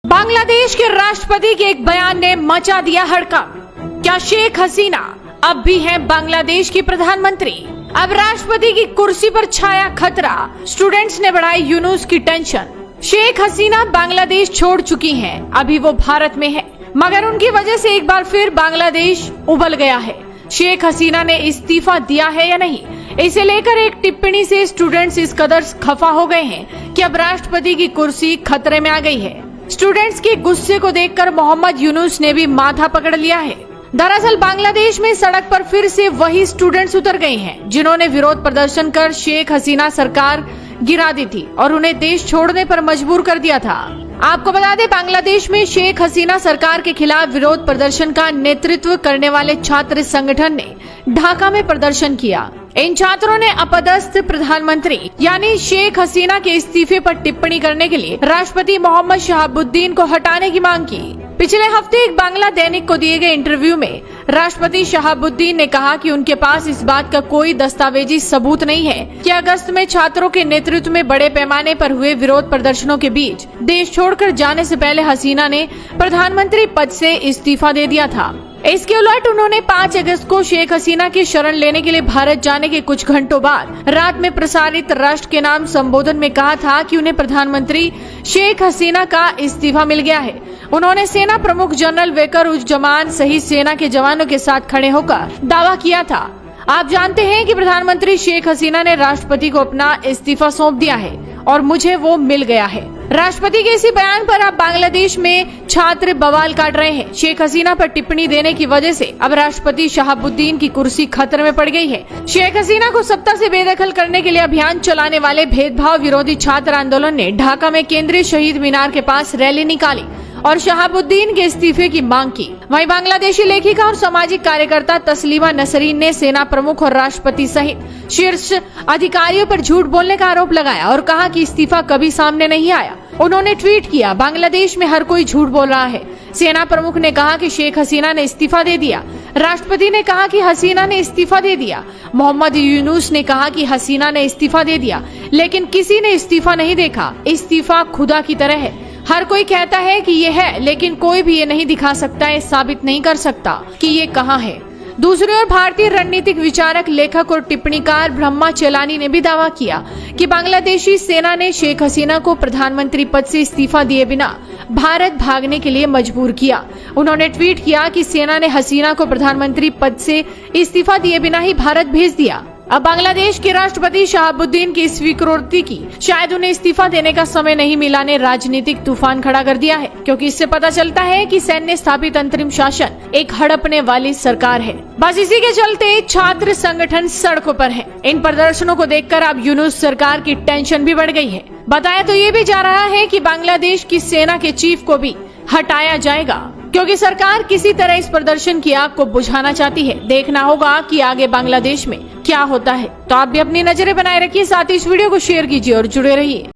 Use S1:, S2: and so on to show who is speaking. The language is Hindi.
S1: बांग्लादेश के राष्ट्रपति के एक बयान ने मचा दिया हड़कंप। क्या शेख हसीना अब भी है बांग्लादेश की प्रधानमंत्री? अब राष्ट्रपति की कुर्सी पर छाया खतरा। स्टूडेंट्स ने बढ़ाई यूनुस की टेंशन। शेख हसीना बांग्लादेश छोड़ चुकी हैं, अभी वो भारत में है, मगर उनकी वजह से एक बार फिर बांग्लादेश उबल गया है। शेख हसीना ने इस्तीफा दिया है या नहीं, इसे लेकर एक टिप्पणी से स्टूडेंट्स इस कदर खफा हो गए हैं कि अब राष्ट्रपति की कुर्सी खतरे में आ गई है। स्टूडेंट्स के गुस्से को देखकर मोहम्मद यूनुस ने भी माथा पकड़ लिया है। दरअसल बांग्लादेश में सड़क पर फिर से वही स्टूडेंट्स उतर गए हैं जिन्होंने विरोध प्रदर्शन कर शेख हसीना सरकार गिरा दी थी और उन्हें देश छोड़ने पर मजबूर कर दिया था। आपको बता दें, बांग्लादेश में शेख हसीना सरकार के खिलाफ विरोध प्रदर्शन का नेतृत्व करने वाले छात्र संगठन ने ढाका में प्रदर्शन किया। इन छात्रों ने अपदस्थ प्रधानमंत्री यानी शेख हसीना के इस्तीफे पर टिप्पणी करने के लिए राष्ट्रपति मोहम्मद शहाबुद्दीन को हटाने की मांग की। पिछले हफ्ते एक बांग्ला दैनिक को दिए गए इंटरव्यू में राष्ट्रपति शहाबुद्दीन ने कहा कि उनके पास इस बात का कोई दस्तावेजी सबूत नहीं है कि अगस्त में छात्रों के नेतृत्व में बड़े पैमाने पर हुए विरोध प्रदर्शनों के बीच देश छोड़कर जाने से पहले हसीना ने प्रधानमंत्री पद से इस्तीफा दे दिया था। इसके उलट उन्होंने 5 अगस्त को शेख हसीना की शरण लेने के लिए भारत जाने के कुछ घंटों बाद रात में प्रसारित राष्ट्र के नाम संबोधन में कहा था कि उन्हें प्रधानमंत्री शेख हसीना का इस्तीफा मिल गया है। उन्होंने सेना प्रमुख जनरल वक़ार-उज़-ज़मान सहित सेना के जवानों के साथ खड़े होकर दावा किया था। आप जानते हैं कि प्रधानमंत्री शेख हसीना ने राष्ट्रपति को अपना इस्तीफा सौंप दिया है और मुझे वो मिल गया है। राष्ट्रपति के इसी बयान पर अब बांग्लादेश में छात्र बवाल काट रहे हैं। शेख हसीना पर टिप्पणी देने की वजह से अब राष्ट्रपति शहाबुद्दीन की कुर्सी खतरे में पड़ गई है। शेख हसीना को सत्ता से बेदखल करने के लिए अभियान चलाने वाले भेदभाव विरोधी छात्र आंदोलन ने ढाका में केंद्रीय शहीद मीनार के पास रैली निकाली और शहाबुद्दीन के इस्तीफे की मांग की। वहीं बांग्लादेशी लेखिका और सामाजिक कार्यकर्ता तस्लीमा नसरीन ने सेना प्रमुख और राष्ट्रपति सहित शीर्ष अधिकारियों पर झूठ बोलने का आरोप लगाया और कहा कि इस्तीफा कभी सामने नहीं आया। उन्होंने ट्वीट किया, बांग्लादेश में हर कोई झूठ बोल रहा है। सेना प्रमुख ने कहा कि शेख हसीना ने इस्तीफा दे दिया। राष्ट्रपति ने कहा कि हसीना ने इस्तीफा दे दिया। मोहम्मद यूनुस ने कहा कि हसीना ने इस्तीफा दे दिया, लेकिन किसी ने इस्तीफा नहीं देखा। इस्तीफा खुदा की तरह है। हर कोई कहता है कि ये है, लेकिन कोई भी ये नहीं दिखा सकता, ये साबित नहीं कर सकता कि ये कहाँ है। दूसरी ओर भारतीय रणनीतिक विचारक, लेखक और टिप्पणीकार ब्रह्मा चेलानी ने भी दावा किया कि बांग्लादेशी सेना ने शेख हसीना को प्रधानमंत्री पद से इस्तीफा दिए बिना भारत भागने के लिए मजबूर किया। उन्होंने ट्वीट किया कि सेना ने हसीना को प्रधानमंत्री पद से इस्तीफा दिए बिना ही भारत भेज दिया। अब बांग्लादेश के राष्ट्रपति शहाबुद्दीन की इस विकृति की शायद उन्हें इस्तीफा देने का समय नहीं मिला ने राजनीतिक तूफान खड़ा कर दिया है, क्योंकि इससे पता चलता है कि सैन्य स्थापित अंतरिम शासन एक हड़पने वाली सरकार है। बस इसी के चलते छात्र संगठन सड़कों पर हैं। इन प्रदर्शनों को देखकर अब यूनुस सरकार की टेंशन भी बढ़ गई है। बताया तो ये भी जा रहा है कि बांग्लादेश की सेना के चीफ को भी हटाया जाएगा, क्योंकि सरकार किसी तरह इस प्रदर्शन की आग को बुझाना चाहती है। देखना होगा कि आगे बांग्लादेश में क्या होता है। तो आप भी अपनी नजरें बनाए रखिए, साथ ही इस वीडियो को शेयर कीजिए और जुड़े रहिए।